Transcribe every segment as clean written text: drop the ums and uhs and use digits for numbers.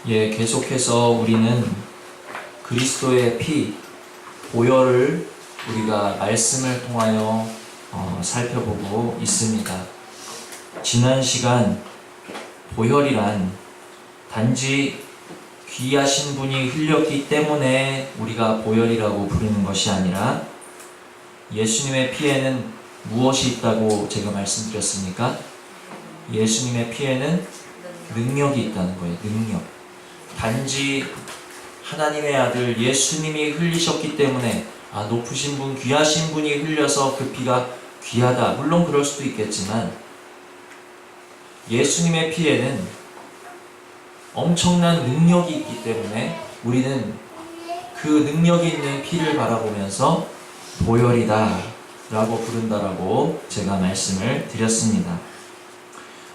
계속해서 우리는 그리스도의 피, 보혈을 우리가 말씀을 통하여 살펴보고 있습니다. 지난 시간 보혈이란 단지 귀하신 분이 흘렸기 때문에 우리가 보혈이라고 부르는 것이 아니라 예수님의 피에는 무엇이 있다고 제가 말씀드렸습니까? 예수님의 피에는 능력이 있다는 거예요. 능력. 단지 하나님의 아들 예수님이 흘리셨기 때문에 높으신 분, 귀하신 분이 흘려서 그 피가 귀하다. 물론 그럴 수도 있겠지만 예수님의 피에는 엄청난 능력이 있기 때문에 우리는 그 능력이 있는 피를 바라보면서 보혈이다 라고 부른다라고 제가 말씀을 드렸습니다.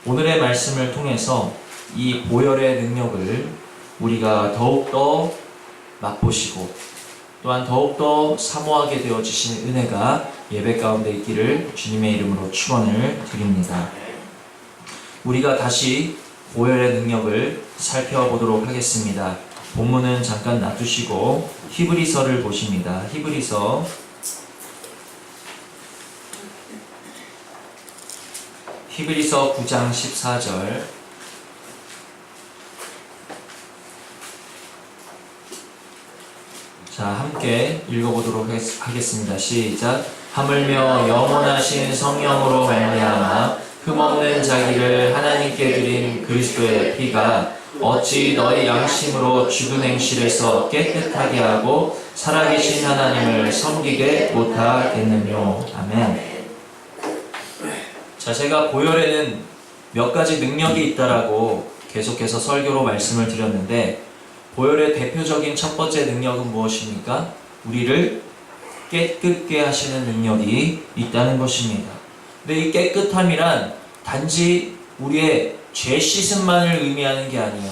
오늘의 말씀을 통해서 이 보혈의 능력을 우리가 더욱더 맛보시고 또한 더욱더 사모하게 되어지신 은혜가 예배 가운데 있기를 주님의 이름으로 축원을 드립니다. 우리가 다시 보혈의 능력을 살펴보도록 하겠습니다. 본문은 잠깐 놔두시고 히브리서를 보십니다. 히브리서 9장 14절. 자, 함께 읽어보도록 하겠습니다. 시작. 하물며 영원하신 성령으로 말미암아 흠없는 자기를 하나님께 드린 그리스도의 피가 어찌 너희 양심으로 죽은 행실에서 깨끗하게 하고 살아계신 하나님을 섬기게 못하겠느뇨. 아멘. 자, 제가 보혈에는 몇 가지 능력이 있다라고 계속해서 설교로 말씀을 드렸는데 보혈의 대표적인 첫 번째 능력은 무엇입니까? 우리를 깨끗게 하시는 능력이 있다는 것입니다. 근데 이 깨끗함이란 단지 우리의 죄 씻음만을 의미하는 게 아니에요.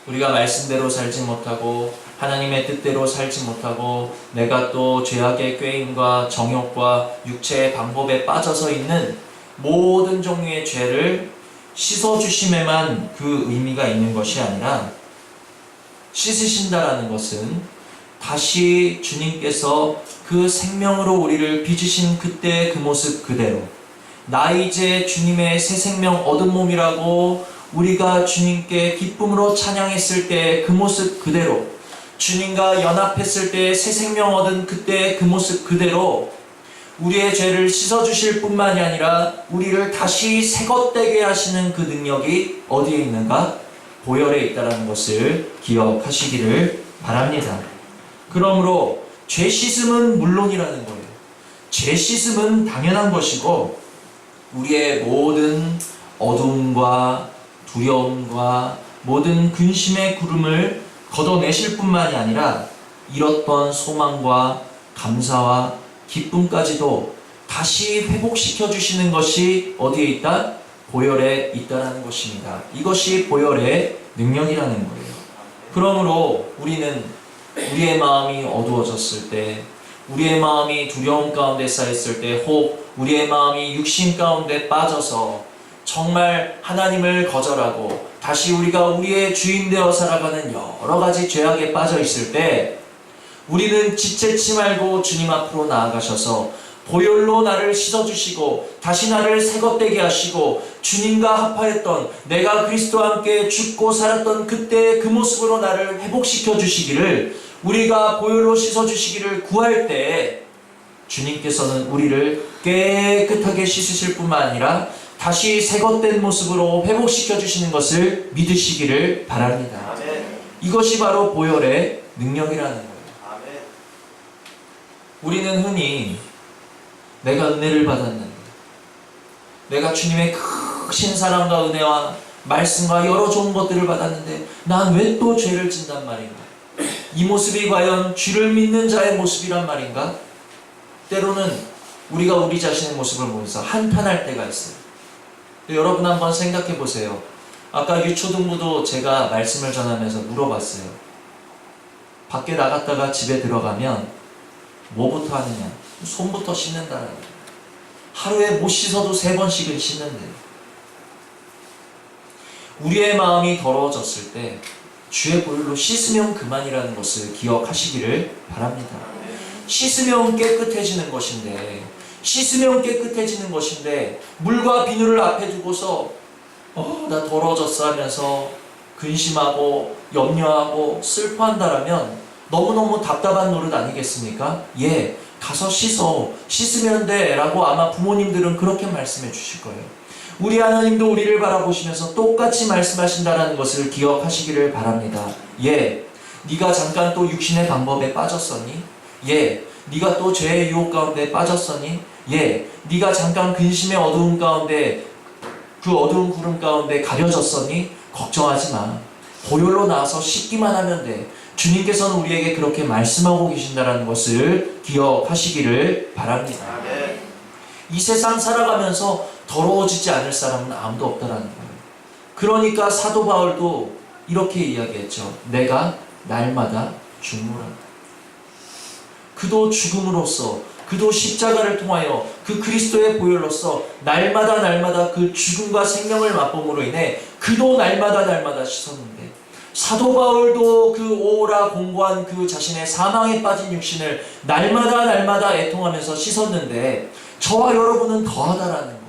우리가 말씀대로 살지 못하고 하나님의 뜻대로 살지 못하고 내가 또 죄악의 꾀임과 정욕과 육체의 방법에 빠져서 있는 모든 종류의 죄를 씻어주심에만 그 의미가 있는 것이 아니라 씻으신다라는 것은 다시 주님께서 그 생명으로 우리를 빚으신 그때의 그 모습 그대로 나 이제 주님의 새 생명 얻은 몸이라고 우리가 주님께 기쁨으로 찬양했을 때 그 모습 그대로 주님과 연합했을 때 새 생명 얻은 그때의 그 모습 그대로 우리의 죄를 씻어주실 뿐만이 아니라 우리를 다시 새것되게 하시는 그 능력이 어디에 있는가? 보혈에 있다는 것을 기억하시기를 바랍니다. 그러므로 죄 씻음은 물론이라는 거예요. 죄 씻음은 당연한 것이고 우리의 모든 어두움과 두려움과 모든 근심의 구름을 걷어내실 뿐만이 아니라 잃었던 소망과 감사와 기쁨까지도 다시 회복시켜 주시는 것이 어디에 있다? 보혈에 있다는 것입니다. 이것이 보혈의 능력이라는 거예요. 그러므로 우리는 우리의 마음이 어두워졌을 때, 우리의 마음이 두려움 가운데 쌓였을 때, 혹 우리의 마음이 육신 가운데 빠져서 정말 하나님을 거절하고 다시 우리가 우리의 주인 되어 살아가는 여러 가지 죄악에 빠져 있을 때 우리는 지체치 말고 주님 앞으로 나아가셔서 보혈로 나를 씻어주시고 다시 나를 새것되게 하시고 주님과 합하였던 내가 그리스도와 함께 죽고 살았던 그때의 그 모습으로 나를 회복시켜 주시기를 우리가 보혈로 씻어주시기를 구할 때 주님께서는 우리를 깨끗하게 씻으실 뿐만 아니라 다시 새것된 모습으로 회복시켜 주시는 것을 믿으시기를 바랍니다. 아멘. 이것이 바로 보혈의 능력이라는 거예요. 아멘. 우리는 흔히 내가 은혜를 받았는데 내가 주님의 크신 사랑과 은혜와 말씀과 여러 좋은 것들을 받았는데 난 왜 또 죄를 짓단 말인가? 이 모습이 과연 주를 믿는 자의 모습이란 말인가? 때로는 우리가 우리 자신의 모습을 보면서 한탄할 때가 있어요. 여러분 한번 생각해 보세요. 아까 유초등부도 제가 말씀을 전하면서 물어봤어요. 밖에 나갔다가 집에 들어가면 뭐부터 하느냐? 손부터 씻는다는 거예요. 하루에 못 씻어도 3번씩은 씻는데 우리의 마음이 더러워졌을 때 주의 보혈로 씻으면 그만이라는 것을 기억하시기를 바랍니다. 씻으면 깨끗해지는 것인데, 물과 비누를 앞에 두고서 나 더러워졌어 하면서 근심하고 염려하고 슬퍼한다라면 너무너무 답답한 노릇 아니겠습니까? 예, 가서 씻으면 돼 라고 아마 부모님들은 그렇게 말씀해 주실 거예요. 우리 하나님도 우리를 바라보시면서 똑같이 말씀하신다는 것을 기억하시기를 바랍니다. 예, 네가 잠깐 또 육신의 방법에 빠졌었니? 예, 네가 또 죄의 유혹 가운데 빠졌었니? 예, 네가 잠깐 근심의 어두운 가운데, 그 어두운 구름 가운데 가려졌었니? 걱정하지 마. 보혈로 나와서 씻기만 하면 돼. 주님께서는 우리에게 그렇게 말씀하고 계신다는 것을 기억하시기를 바랍니다. 이 세상 살아가면서 더러워지지 않을 사람은 아무도 없다라는 거예요. 그러니까 사도 바울도 이렇게 이야기했죠. 내가 날마다 죽노라. 그도 죽음으로써, 그도 십자가를 통하여 그 그리스도의 보혈로서 날마다 그 죽음과 생명을 맛봄으로 인해 그도 날마다 씻었는데, 사도 바울도 그 오라 공고한 그 자신의 사망에 빠진 육신을 날마다 애통하면서 씻었는데, 저와 여러분은 더하다라는 거예요.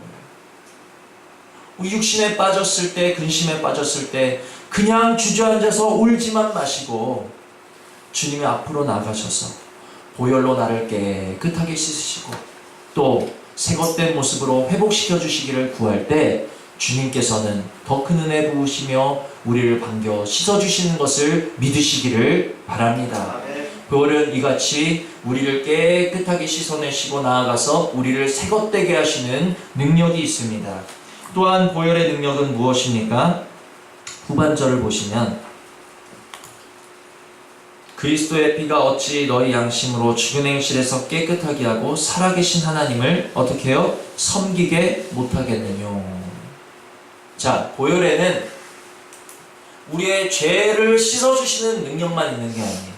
우리 육신에 빠졌을 때, 근심에 빠졌을 때 그냥 주저앉아서 울지만 마시고 주님의 앞으로 나가셔서 보혈로 나를 깨끗하게 씻으시고 또 새것된 모습으로 회복시켜 주시기를 구할 때 주님께서는 더 큰 은혜 부으시며 우리를 반겨 씻어주시는 것을 믿으시기를 바랍니다. 보혈은 이같이 우리를 깨끗하게 씻어내시고 나아가서 우리를 새것되게 하시는 능력이 있습니다. 또한 보혈의 능력은 무엇입니까? 후반절을 보시면 그리스도의 피가 어찌 너희 양심으로 죽은 행실에서 깨끗하게 하고 살아계신 하나님을 어떻게 해요? 섬기게 못하겠느냐. 자, 보혈에는 우리의 죄를 씻어주시는 능력만 있는 게 아니에요.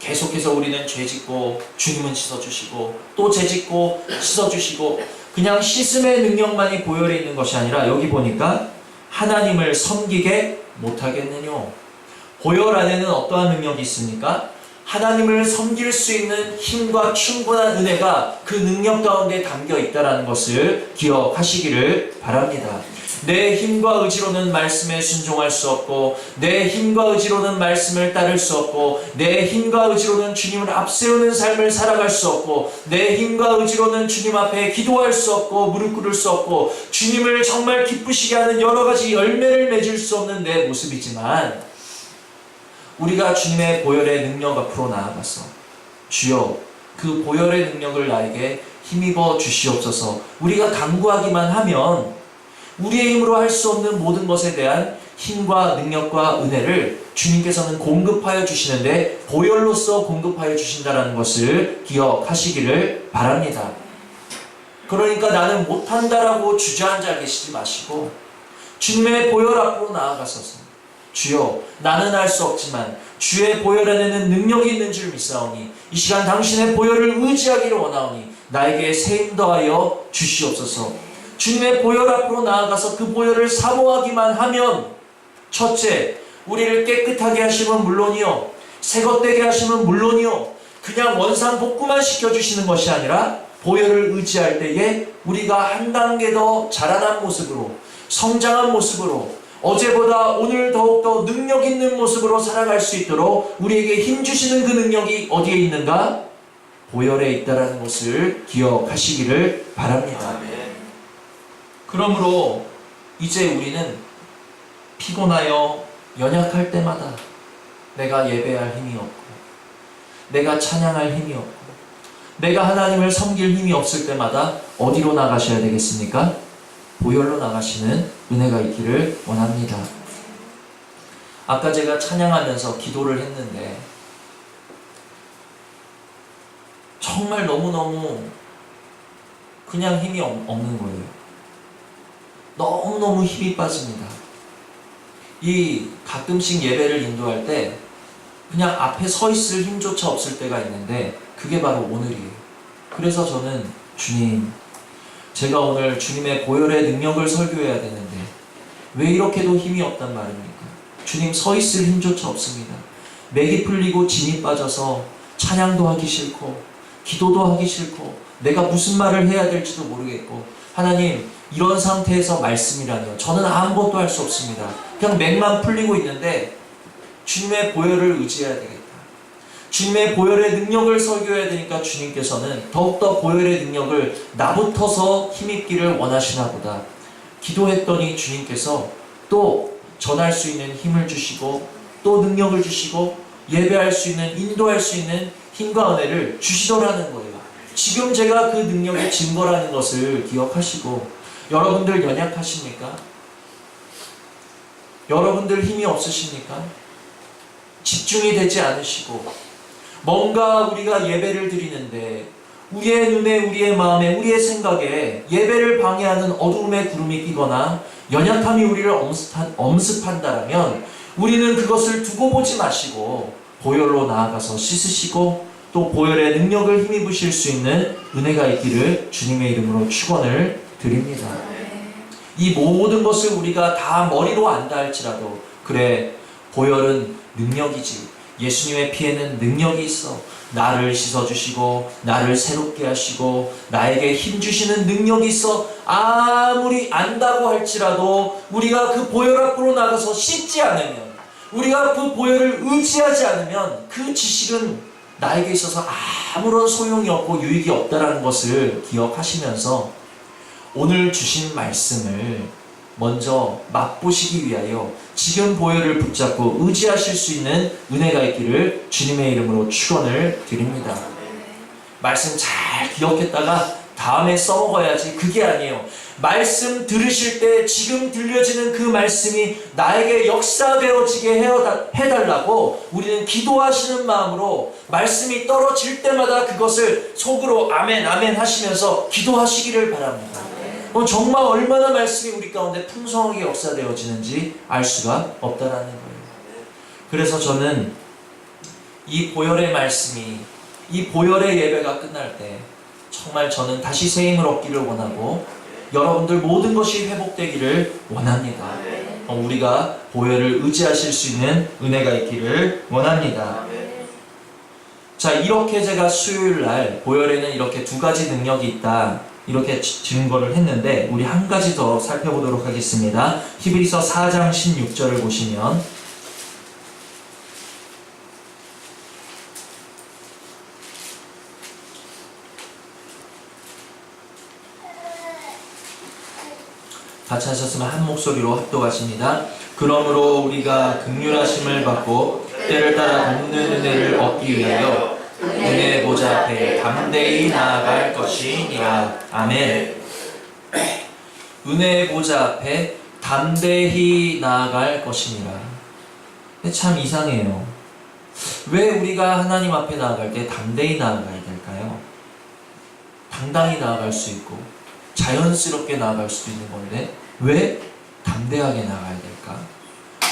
계속해서 우리는 죄 짓고 주님은 씻어주시고 또 죄 짓고 씻어주시고, 그냥 씻음의 능력만이 보혈에 있는 것이 아니라 여기 보니까 하나님을 섬기게 못하겠느냐. 보혈 안에는 어떠한 능력이 있습니까? 하나님을 섬길 수 있는 힘과 충분한 은혜가 그 능력 가운데 담겨 있다는 것을 기억하시기를 바랍니다. 내 힘과 의지로는 말씀에 순종할 수 없고, 내 힘과 의지로는 말씀을 따를 수 없고, 내 힘과 의지로는 주님을 앞세우는 삶을 살아갈 수 없고, 내 힘과 의지로는 주님 앞에 기도할 수 없고 무릎 꿇을 수 없고 주님을 정말 기쁘시게 하는 여러 가지 열매를 맺을 수 없는 내 모습이지만, 우리가 주님의 보혈의 능력 앞으로 나아가서 주여 그 보혈의 능력을 나에게 힘입어 주시옵소서, 우리가 간구하기만 하면 우리의 힘으로 할 수 없는 모든 것에 대한 힘과 능력과 은혜를 주님께서는 공급하여 주시는데 보혈로서 공급하여 주신다는 것을 기억하시기를 바랍니다. 그러니까 나는 못한다라고 주저앉아 계시지 마시고 주님의 보혈 앞으로 나아가소서. 주여, 나는 할 수 없지만 주의 보혈 안에는 능력이 있는 줄 믿사오니 이 시간 당신의 보혈을 의지하기를 원하오니 나에게 새 힘 더하여 주시옵소서. 주님의 보혈 앞으로 나아가서 그 보혈을 사모하기만 하면, 첫째, 우리를 깨끗하게 하시면 물론이요, 새것되게 하시면 물론이요, 그냥 원상복구만 시켜주시는 것이 아니라 보혈을 의지할 때에 우리가 한 단계 더 자라난 모습으로, 성장한 모습으로, 어제보다 오늘 더욱더 능력 있는 모습으로 살아갈 수 있도록 우리에게 힘주시는 그 능력이 어디에 있는가? 보혈에 있다는 것을 기억하시기를 바랍니다. 그러므로 이제 우리는 피곤하여 연약할 때마다 내가 예배할 힘이 없고, 내가 찬양할 힘이 없고, 내가 하나님을 섬길 힘이 없을 때마다 어디로 나가셔야 되겠습니까? 보혈로 나가시는 은혜가 있기를 원합니다. 아까 제가 찬양하면서 기도를 했는데 정말 너무너무 그냥 힘이 없는 거예요. 너무너무 힘이 빠집니다. 이 가끔씩 예배를 인도할 때 그냥 앞에 서 있을 힘조차 없을 때가 있는데 그게 바로 오늘이에요. 그래서 저는 주님, 제가 오늘 주님의 보혈의 능력을 설교해야 되는데 왜 이렇게도 힘이 없단 말입니까? 주님 서 있을 힘조차 없습니다. 맥이 풀리고 진이 빠져서 찬양도 하기 싫고 기도도 하기 싫고 내가 무슨 말을 해야 될지도 모르겠고 하나님 이런 상태에서 말씀이라뇨. 저는 아무것도 할 수 없습니다. 그냥 맥만 풀리고 있는데 주님의 보혈을 의지해야 되겠다. 주님의 보혈의 능력을 설교해야 되니까 주님께서는 더욱더 보혈의 능력을 나부터서 힘입기를 원하시나 보다. 기도했더니 주님께서 또 전할 수 있는 힘을 주시고 또 능력을 주시고 예배할 수 있는 인도할 수 있는 힘과 은혜를 주시더라는 거예요. 지금 제가 그 능력의 증거라는 것을 기억하시고 여러분들 연약하십니까? 여러분들 힘이 없으십니까? 집중이 되지 않으시고 뭔가 우리가 예배를 드리는데 우리의 눈에 우리의 마음에 우리의 생각에 예배를 방해하는 어두움의 구름이 끼거나 연약함이 우리를 엄습한다면 우리는 그것을 두고 보지 마시고 보혈로 나아가서 씻으시고 또 보혈의 능력을 힘입으실 수 있는 은혜가 있기를 주님의 이름으로 축원을 드립니다. 이 모든 것을 우리가 다 머리로 안다 할지라도 그래 보혈은 능력이지. 예수님의 피에는 능력이 있어. 나를 씻어주시고 나를 새롭게 하시고 나에게 힘주시는 능력이 있어. 아무리 안다고 할지라도 우리가 그 보혈 앞으로 나가서 씻지 않으면 우리가 그 보혈을 의지하지 않으면 그 지식은 나에게 있어서 아무런 소용이 없고 유익이 없다는 것을 기억하시면서 오늘 주신 말씀을 먼저 맛보시기 위하여 지금 보혈을 붙잡고 의지하실 수 있는 은혜가 있기를 주님의 이름으로 축원을 드립니다. 말씀 잘 기억했다가 다음에 써먹어야지 그게 아니에요. 말씀 들으실 때 지금 들려지는 그 말씀이 나에게 역사되어지게 해달라고 우리는 기도하시는 마음으로 말씀이 떨어질 때마다 그것을 속으로 아멘 아멘 하시면서 기도하시기를 바랍니다. 정말 얼마나 말씀이 우리 가운데 풍성하게 역사되어지는지 알 수가 없다라는 거예요. 그래서 저는 이 보혈의 말씀이 이 보혈의 예배가 끝날 때 정말 저는 다시 새 힘을 얻기를 원하고 여러분들 모든 것이 회복되기를 원합니다. 우리가 보혈을 의지하실 수 있는 은혜가 있기를 원합니다. 자, 이렇게 제가 수요일날 보혈에는 이렇게 두 가지 능력이 있다 이렇게 증거를 했는데 우리 한 가지 더 살펴보도록 하겠습니다. 히브리서 4장 16절을 보시면 같이 하셨으면 한 목소리로 합독하십니다. 그러므로 우리가 긍휼하심을 받고 때를 따라 돕는 은혜를 얻기 위하여 은혜 보좌 앞에 담대히 나아갈 것이니라. 아멘. 은혜 보좌 앞에 담대히 나아갈 것이니라. 근데 참 이상해요. 왜 우리가 하나님 앞에 나아갈 때 담대히 나아가야 될까요? 당당히 나아갈 수 있고 자연스럽게 나아갈 수도 있는 건데 왜 담대하게 나아가야 될까?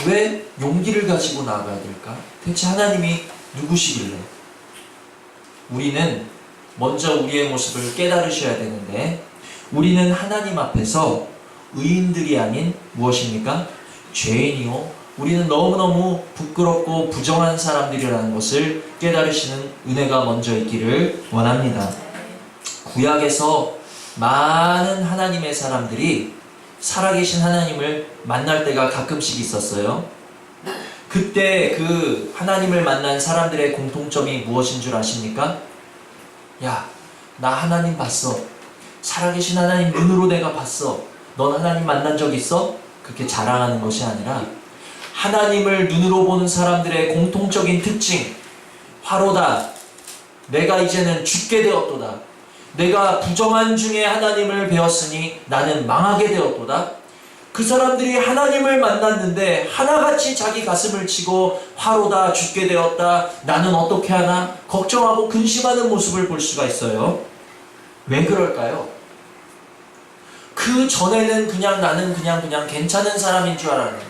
왜 용기를 가지고 나아가야 될까? 대체 하나님이 누구시길래? 우리는 먼저 우리의 모습을 깨달으셔야 되는데 우리는 하나님 앞에서 의인들이 아닌 무엇입니까? 죄인이요. 우리는 너무너무 부끄럽고 부정한 사람들이라는 것을 깨달으시는 은혜가 먼저 있기를 원합니다. 구약에서 많은 하나님의 사람들이 살아계신 하나님을 만날 때가 가끔씩 있었어요. 그때 그 하나님을 만난 사람들의 공통점이 무엇인 줄 아십니까? 야, 나 하나님 봤어. 살아계신 하나님 눈으로 내가 봤어. 넌 하나님 만난 적 있어? 그렇게 자랑하는 것이 아니라 하나님을 눈으로 보는 사람들의 공통적인 특징, 화로다. 내가 이제는 죽게 되었도다. 내가 부정한 중에 하나님을 배웠으니 나는 망하게 되었도다. 그 사람들이 하나님을 만났는데 하나같이 자기 가슴을 치고 화로다, 죽게 되었다, 나는 어떻게 하나 걱정하고 근심하는 모습을 볼 수가 있어요. 왜 그럴까요? 그 전에는 나는 그냥 괜찮은 사람인 줄 알았는데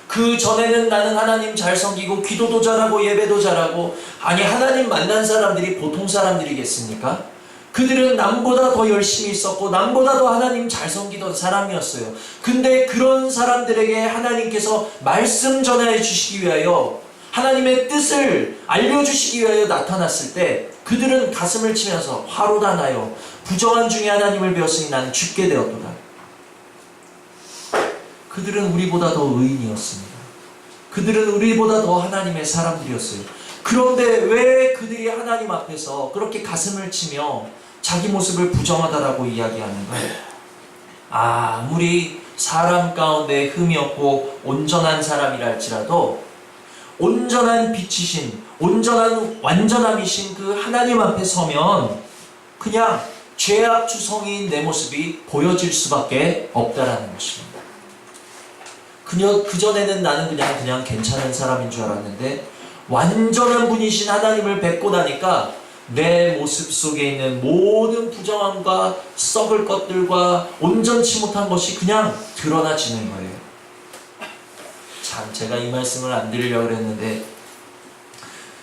그 전에는 나는 하나님 잘 섬기고 기도도 잘하고 예배도 잘하고 아니 하나님 만난 사람들이 보통 사람들이겠습니까? 그들은 남보다 더 열심히 있었고 남보다 더 하나님 잘 섬기던 사람이었어요. 근데 그런 사람들에게 하나님께서 말씀 전해 주시기 위하여, 하나님의 뜻을 알려주시기 위하여 나타났을 때 그들은 가슴을 치면서 화로다 나여 부정한 중에 하나님을 배웠으니 나는 죽게 되었도다. 그들은 우리보다 더 의인이었습니다. 그들은 우리보다 더 하나님의 사람들이었어요. 그런데 왜 그들이 하나님 앞에서 그렇게 가슴을 치며 자기 모습을 부정하다라고 이야기하는가요? 아무리 사람 가운데 흠이 없고 온전한 사람이라 할지라도 온전한 빛이신, 온전한 완전함이신 그 하나님 앞에 서면 그냥 죄악 투성이인 내 모습이 보여질 수밖에 없다라는 것입니다. 그전에는 나는 그냥 괜찮은 사람인 줄 알았는데 완전한 분이신 하나님을 뵙고 나니까 내 모습 속에 있는 모든 부정함과 썩을 것들과 온전치 못한 것이 그냥 드러나지는 거예요. 참, 제가 이 말씀을 안 드리려고 했는데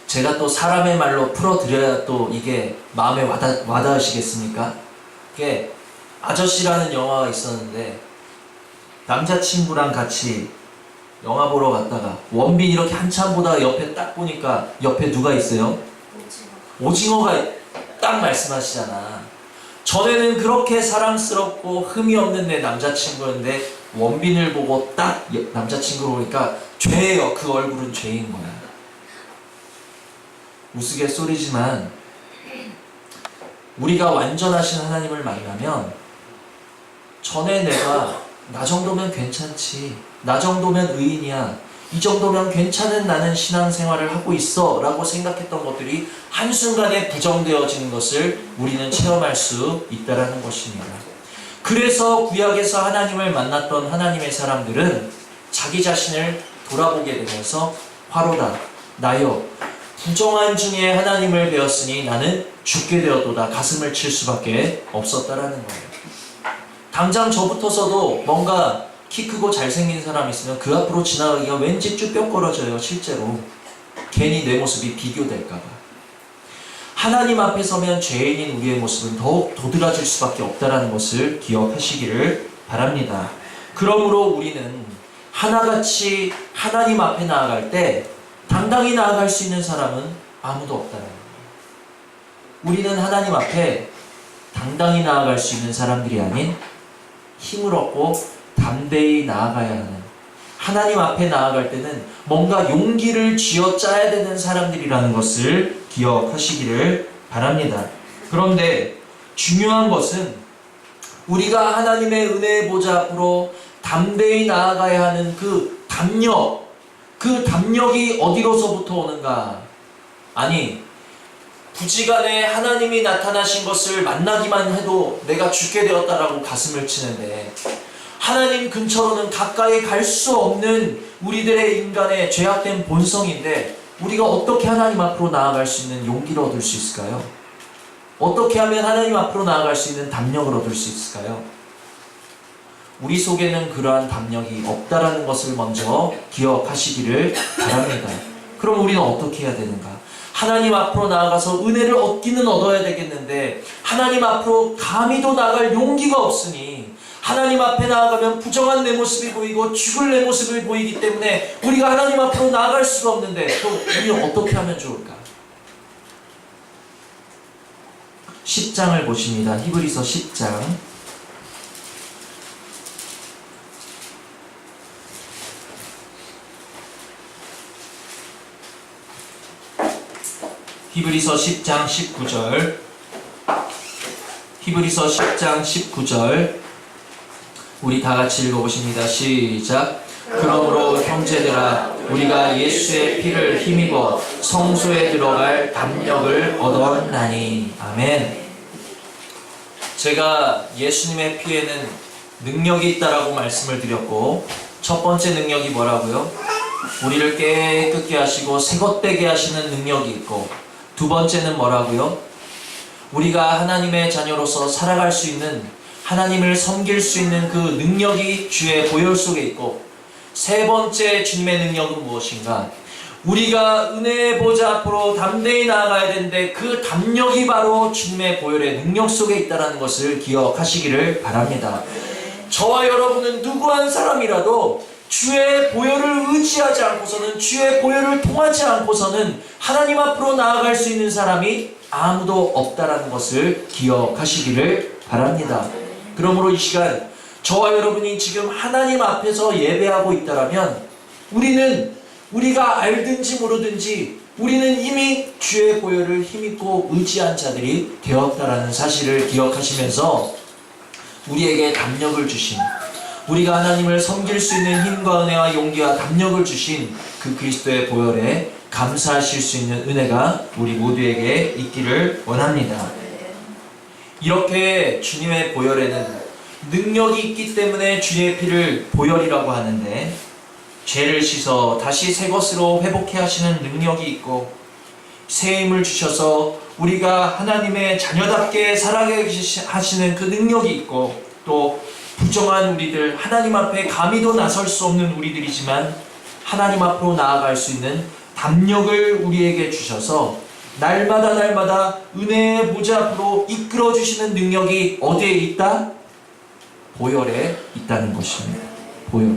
제가 또 사람의 말로 풀어드려야 또 이게 마음에 와닿으시겠습니까? 이게 아저씨라는 영화가 있었는데 남자친구랑 같이 영화 보러 갔다가 원빈 이렇게 한참 보다가 옆에 딱 보니까 옆에 누가 있어요? 오징어가 딱 말씀하시잖아. 전에는 그렇게 사랑스럽고 흠이 없는 내 남자친구였는데 원빈을 보고 딱 남자친구를 보니까 죄예요. 그 얼굴은 죄인 거야. 우스갯소리지만 우리가 완전하신 하나님을 만나면 전에 내가 나 정도면 괜찮지, 나 정도면 의인이야, 이 정도면 괜찮은 나는 신앙생활을 하고 있어 라고 생각했던 것들이 한순간에 부정되어지는 것을 우리는 체험할 수 있다는 것입니다. 그래서 구약에서 하나님을 만났던 하나님의 사람들은 자기 자신을 돌아보게 되면서 화로다 나여 부정한 중에 하나님을 배웠으니 나는 죽게 되었도다 가슴을 칠 수밖에 없었다라는 거예요. 당장 저부터서도 뭔가 키 크고 잘생긴 사람이 있으면 그 앞으로 지나가기가 왠지 쭈뼛거려져요. 실제로 괜히 내 모습이 비교될까봐. 하나님 앞에 서면 죄인인 우리의 모습은 더욱 도드라질 수밖에 없다는 것을 기억하시기를 바랍니다. 그러므로 우리는 하나같이 하나님 앞에 나아갈 때 당당히 나아갈 수 있는 사람은 아무도 없다는 거예요. 우리는 하나님 앞에 당당히 나아갈 수 있는 사람들이 아닌 힘을 얻고 담대히 나아가야 하는, 하나님 앞에 나아갈 때는 뭔가 용기를 쥐어짜야 되는 사람들이라는 것을 기억하시기를 바랍니다. 그런데 중요한 것은 우리가 하나님의 은혜의 보좌 앞으로 담대히 나아가야 하는 그 담력이 어디로서부터 오는가? 아니, 부지간에 하나님이 나타나신 것을 만나기만 해도 내가 죽게 되었다라고 가슴을 치는데 하나님 근처로는 가까이 갈 수 없는 우리들의 인간의 죄악된 본성인데 우리가 어떻게 하나님 앞으로 나아갈 수 있는 용기를 얻을 수 있을까요? 어떻게 하면 하나님 앞으로 나아갈 수 있는 담력을 얻을 수 있을까요? 우리 속에는 그러한 담력이 없다라는 것을 먼저 기억하시기를 바랍니다. 그럼 우리는 어떻게 해야 되는가? 하나님 앞으로 나아가서 은혜를 얻기는 얻어야 되겠는데 하나님 앞으로 감히도 나아갈 용기가 없으니 하나님 앞에 나아가면 부정한 내 모습이 보이고 죽을 내 모습을 보이기 때문에 우리가 하나님 앞으로 나아갈 수가 없는데 또 우리는 어떻게 하면 좋을까? 10장을 보십니다. 히브리서 10장 히브리서 10장 19절 히브리서 10장 19절 우리 다같이 읽어보십니다. 시작. 그러므로 형제들아 우리가 예수의 피를 힘입어 성소에 들어갈 담력을 얻었나니. 아멘. 제가 예수님의 피에는 능력이 있다라고 말씀을 드렸고 첫 번째 능력이 뭐라고요? 우리를 깨끗게 하시고 새것되게 하시는 능력이 있고 두 번째는 뭐라고요? 우리가 하나님의 자녀로서 살아갈 수 있는, 하나님을 섬길 수 있는 그 능력이 주의 보혈 속에 있고 세 번째 주님의 능력은 무엇인가? 우리가 은혜의 보좌 앞으로 담대히 나아가야 되는데 그 담력이 바로 주님의 보혈의 능력 속에 있다는 것을 기억하시기를 바랍니다. 저와 여러분은 누구 한 사람이라도 주의 보혈을 의지하지 않고서는, 주의 보혈을 통하지 않고서는 하나님 앞으로 나아갈 수 있는 사람이 아무도 없다라는 것을 기억하시기를 바랍니다. 그러므로 이 시간 저와 여러분이 지금 하나님 앞에서 예배하고 있다라면 우리가 알든지 모르든지 우리는 이미 주의 보혈을 힘입고 의지한 자들이 되었다라는 사실을 기억하시면서 우리에게 담력을 주신, 우리가 하나님을 섬길 수 있는 힘과 은혜와 용기와 담력을 주신 그 그리스도의 보혈에 감사하실 수 있는 은혜가 우리 모두에게 있기를 원합니다. 이렇게 주님의 보혈에는 능력이 있기 때문에 주의 피를 보혈이라고 하는데, 죄를 씻어 다시 새 것으로 회복해 하시는 능력이 있고, 새 힘을 주셔서 우리가 하나님의 자녀답게 살아가게 하시는 그 능력이 있고, 또 부정한 우리들, 하나님 앞에 감히도 나설 수 없는 우리들이지만 하나님 앞으로 나아갈 수 있는 담력을 우리에게 주셔서 날마다 은혜의 보좌 앞으로 이끌어 주시는 능력이 어디에 있다? 보혈에 있다는 것입니다. 보혈에.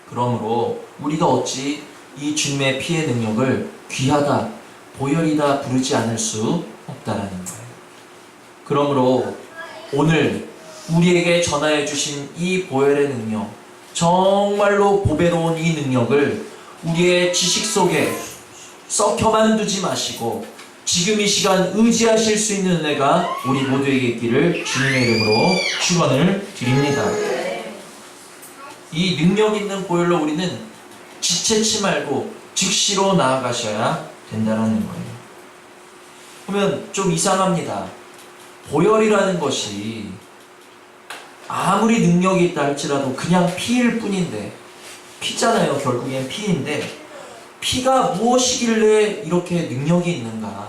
그러므로 우리가 어찌 이 주님의 피의 능력을 귀하다, 보혈이다 부르지 않을 수 없다라는 거예요. 그러므로 오늘 우리에게 전하여 주신 이 보혈의 능력, 정말로 보배로운 이 능력을 우리의 지식 속에 썩혀만 두지 마시고 지금 이 시간 의지하실 수 있는 은혜가 우리 모두에게 있기를 주님의 이름으로 축원을 드립니다. 이 능력 있는 보혈로 우리는 지체치 말고 즉시로 나아가셔야 된다는 거예요. 그러면 좀 이상합니다. 보혈이라는 것이 아무리 능력이 있다 할지라도 그냥 피일 뿐인데, 피잖아요. 결국엔 피인데 피가 무엇이길래 이렇게 능력이 있는가?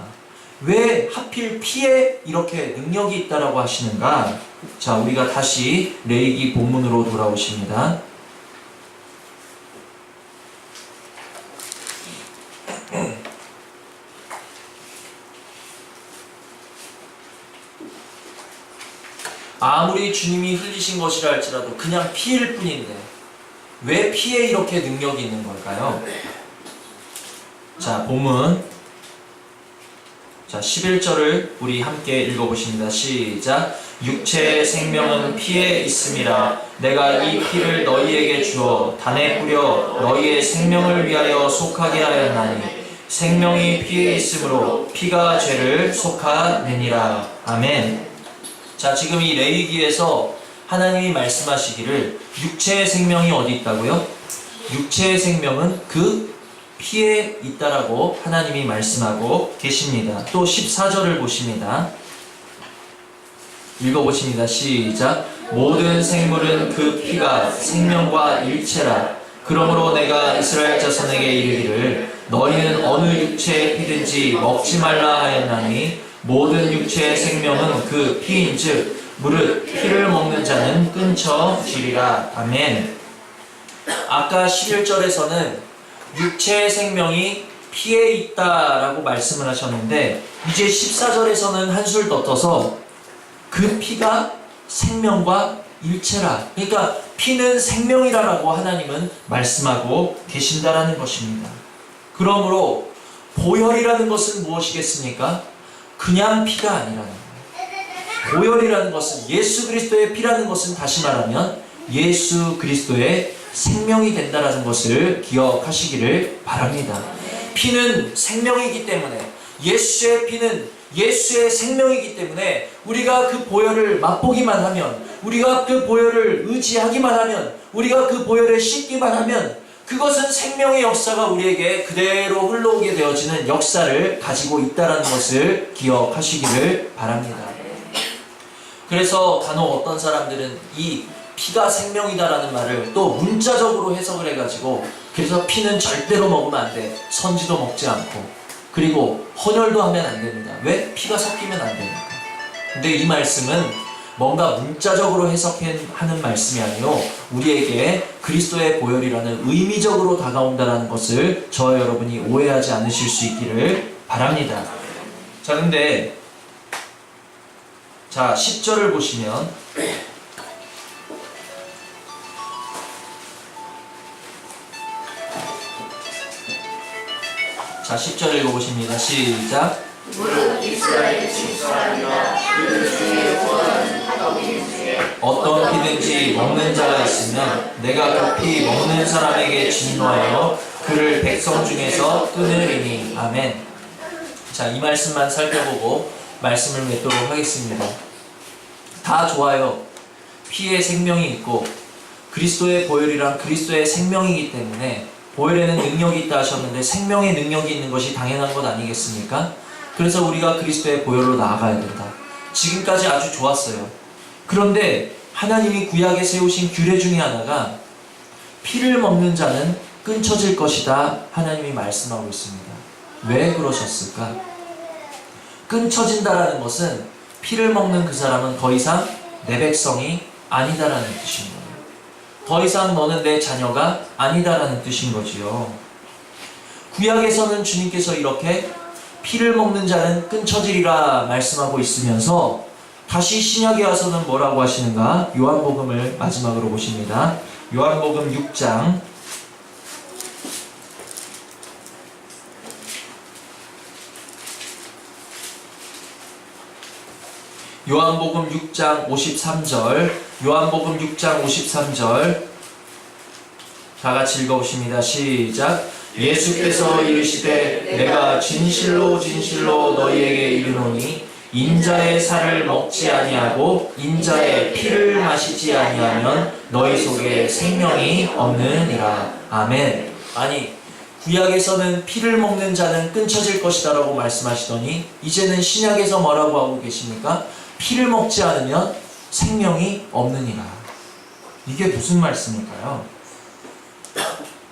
왜 하필 피에 이렇게 능력이 있다라고 하시는가? 자, 우리가 다시 레위기 본문으로 돌아오십니다. 아무리 주님이 흘리신 것이라 할지라도 그냥 피일 뿐인데 왜 피에 이렇게 능력이 있는 걸까요? 자, 본문 11절을 우리 함께 읽어보십니다. 시작. 육체의 생명은 피에 있음이라. 내가 이 피를 너희에게 주어 단에 뿌려 너희의 생명을 위하여 속하게 하였나니 생명이 피에 있으므로 피가 죄를 속하느니라. 아멘. 자, 지금 이 레위기에서 하나님이 말씀하시기를 육체의 생명이 어디 있다고요? 육체의 생명은 그 피에 있다라고 하나님이 말씀하고 계십니다. 또 14절을 보십니다. 읽어보십니다. 시작. 모든 생물은 그 피가 생명과 일체라. 그러므로 내가 이스라엘 자손에게 이르기를 너희는 어느 육체의 피든지 먹지 말라 하였나니 모든 육체의 생명은 그 피인즉 무릇 피를 먹는 자는 끊쳐지리라. 아멘. 아까 11절에서는 육체의 생명이 피에 있다라고 말씀을 하셨는데 이제 14절에서는 한술 더 떠서 그 피가 생명과 일체라. 그러니까 피는 생명이라고 하나님은 말씀하고 계신다라는 것입니다. 그러므로 보혈이라는 것은 무엇이겠습니까? 그냥 피가 아니라는 거예요. 보혈이라는 것은, 예수 그리스도의 피라는 것은 다시 말하면 예수 그리스도의 생명이 된다라는 것을 기억하시기를 바랍니다. 피는 생명이기 때문에, 예수의 피는 예수의 생명이기 때문에 우리가 그 보혈을 맛보기만 하면, 우리가 그 보혈을 의지하기만 하면, 우리가 그 보혈에 씻기만 하면 그것은 생명의 역사가 우리에게 그대로 흘러오게 되어지는 역사를 가지고 있다는 것을 기억하시기를 바랍니다. 그래서 간혹 어떤 사람들은 이 피가 생명이다라는 말을 또 문자적으로 해석을 해가지고, 그래서 피는 절대로 먹으면 안 돼, 선지도 먹지 않고, 그리고 헌혈도 하면 안 됩니다. 왜? 피가 섞이면 안 되니까. 근데 이 말씀은 뭔가 문자적으로 해석하는 말씀이 아니요 우리에게 그리스도의 보혈이라는 의미적으로 다가온다는 것을 저와 여러분이 오해하지 않으실 수 있기를 바랍니다. 자, 근데 10절을 보시면 자, 10절 읽어보십니다. 시작. 무릇 이스라엘 징설합니다. 그 중에 구원은 하나님 중에 어떤 피든지 먹는 자가 있으면 내가 그 피 먹는 사람에게 진노하여 그를 백성 중에서 끊으리니. 아멘. 자, 이 말씀만 살펴보고 말씀을 맺도록 하겠습니다. 다 좋아요. 피에 생명이 있고 그리스도의 보혈이란 그리스도의 생명이기 때문에 보혈에는 능력이 있다 하셨는데 생명의 능력이 있는 것이 당연한 것 아니겠습니까? 그래서 우리가 그리스도의 보혈로 나아가야 된다. 지금까지 아주 좋았어요. 그런데 하나님이 구약에 세우신 규례 중에 하나가 피를 먹는 자는 끊쳐질 것이다 하나님이 말씀하고 있습니다. 왜 그러셨을까? 끊쳐진다라는 것은 피를 먹는 그 사람은 더 이상 내 백성이 아니다라는 뜻인 거예요. 더 이상 너는 내 자녀가 아니다라는 뜻인 거지요. 구약에서는 주님께서 이렇게 피를 먹는 자는 끊쳐지리라 말씀하고 있으면서 다시 신약에 와서는 뭐라고 하시는가? 요한복음을 마지막으로 보십니다. 요한복음 6장 요한복음 6장 53절 요한복음 6장 53절 다 같이 읽어보십니다. 시작. 예수께서 이르시되 내가 진실로 진실로 너희에게 이르노니 인자의 살을 먹지 아니하고 인자의 피를 마시지 아니하면 너희 속에 생명이 없느니라. 아멘. 아니 구약에서는 피를 먹는 자는 끊쳐질 것이다 라고 말씀하시더니 이제는 신약에서 뭐라고 하고 계십니까? 피를 먹지 않으면 생명이 없느니라. 이게 무슨 말씀일까요?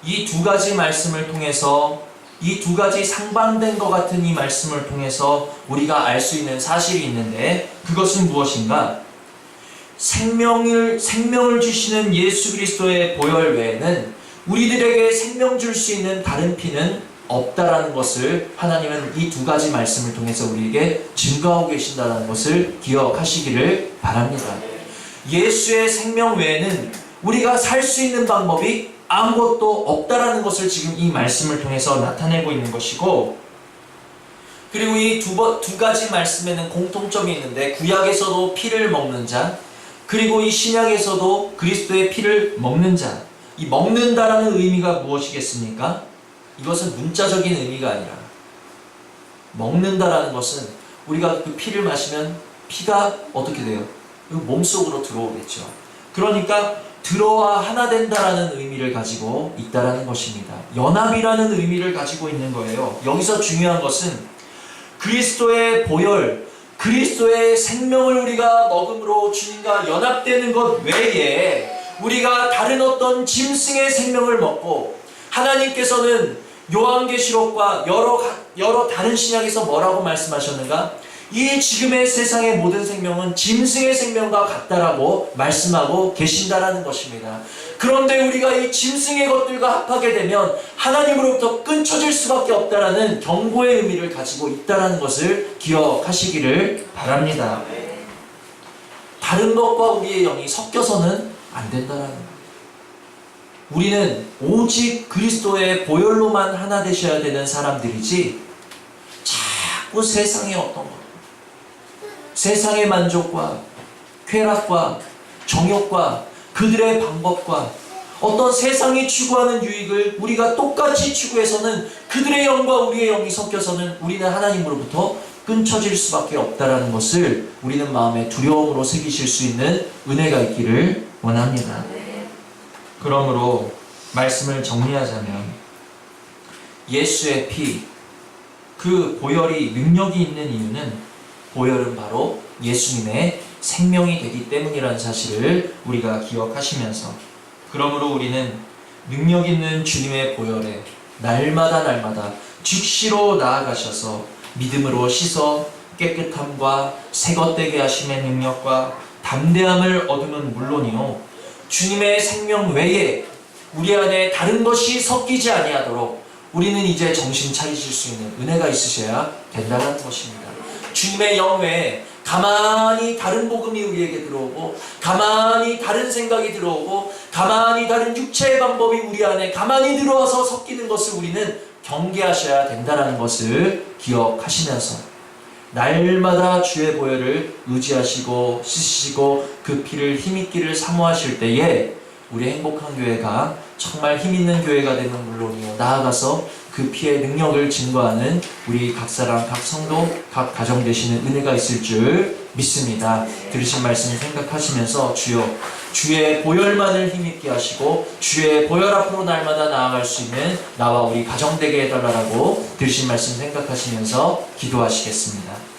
이 두 가지 말씀을 통해서 이 두 가지 상반된 것 같은 이 말씀을 통해서 우리가 알 수 있는 사실이 있는데 그것은 무엇인가? 생명을 주시는 예수 그리스도의 보혈 외에는 우리들에게 생명 줄 수 있는 다른 피는 없다라는 것을 하나님은 이 두 가지 말씀을 통해서 우리에게 증거하고 계신다는 것을 기억하시기를 바랍니다. 예수의 생명 외에는 우리가 살 수 있는 방법이 아무것도 없다라는 것을 지금 이 말씀을 통해서 나타내고 있는 것이고, 그리고 이 두 가지 말씀에는 공통점이 있는데 구약에서도 피를 먹는 자, 그리고 이 신약에서도 그리스도의 피를 먹는 자, 이 먹는다라는 의미가 무엇이겠습니까? 이것은 문자적인 의미가 아니라 먹는다라는 것은 우리가 그 피를 마시면 피가 어떻게 돼요? 몸속으로 들어오겠죠. 그러니까 들어와 하나 된다라는 의미를 가지고 있다라는 것입니다. 연합이라는 의미를 가지고 있는 거예요. 여기서 중요한 것은 그리스도의 보혈, 그리스도의 생명을 우리가 먹음으로 주님과 연합되는 것 외에 우리가 다른 어떤 짐승의 생명을 먹고, 하나님께서는 요한계시록과 여러 다른 신약에서 뭐라고 말씀하셨는가? 이 지금의 세상의 모든 생명은 짐승의 생명과 같다라고 말씀하고 계신다라는 것입니다. 그런데 우리가 이 짐승의 것들과 합하게 되면 하나님으로부터 끊쳐질 수밖에 없다라는 경고의 의미를 가지고 있다라는 것을 기억하시기를 바랍니다. 다른 것과 우리의 영이 섞여서는 안 된다라는 거예요. 우리는 오직 그리스도의 보혈로만 하나 되셔야 되는 사람들이지, 자꾸 세상의 어떤 것, 세상의 만족과 쾌락과 정욕과 그들의 방법과 어떤 세상이 추구하는 유익을 우리가 똑같이 추구해서는 그들의 영과 우리의 영이 섞여서는 우리는 하나님으로부터 끊쳐질 수밖에 없다라는 것을 우리는 마음에 두려움으로 새기실 수 있는 은혜가 있기를 원합니다. 그러므로 말씀을 정리하자면 예수의 피, 그 보혈이 능력이 있는 이유는 보혈은 바로 예수님의 생명이 되기 때문이라는 사실을 우리가 기억하시면서, 그러므로 우리는 능력 있는 주님의 보혈에 날마다 즉시로 나아가셔서 믿음으로 씻어 깨끗함과 새것되게 하심의 능력과 담대함을 얻으면 물론이요 주님의 생명 외에 우리 안에 다른 것이 섞이지 아니하도록 우리는 이제 정신 차리실 수 있는 은혜가 있으셔야 된다는 것입니다. 주님의 영 외에 가만히 다른 복음이 우리에게 들어오고 가만히 다른 생각이 들어오고 가만히 다른 육체의 방법이 우리 안에 가만히 들어와서 섞이는 것을 우리는 경계하셔야 된다는 것을 기억하시면서 날마다 주의 보혈을 의지하시고 씻으시고 그 피를 힘있기를 사모하실 때에 우리 행복한 교회가 정말 힘있는 교회가 되는 물론이요 나아가서 그 피의 능력을 증거하는 우리 각 사람, 각 성도, 각 가정 되시는 은혜가 있을 줄 믿습니다. 들으신 말씀 생각하시면서 주여 주의 보혈만을 힘있게 하시고 주의 보혈 앞으로 날마다 나아갈 수 있는 나와 우리 가정 되게 해달라고 들으신 말씀 생각하시면서 기도하시겠습니다.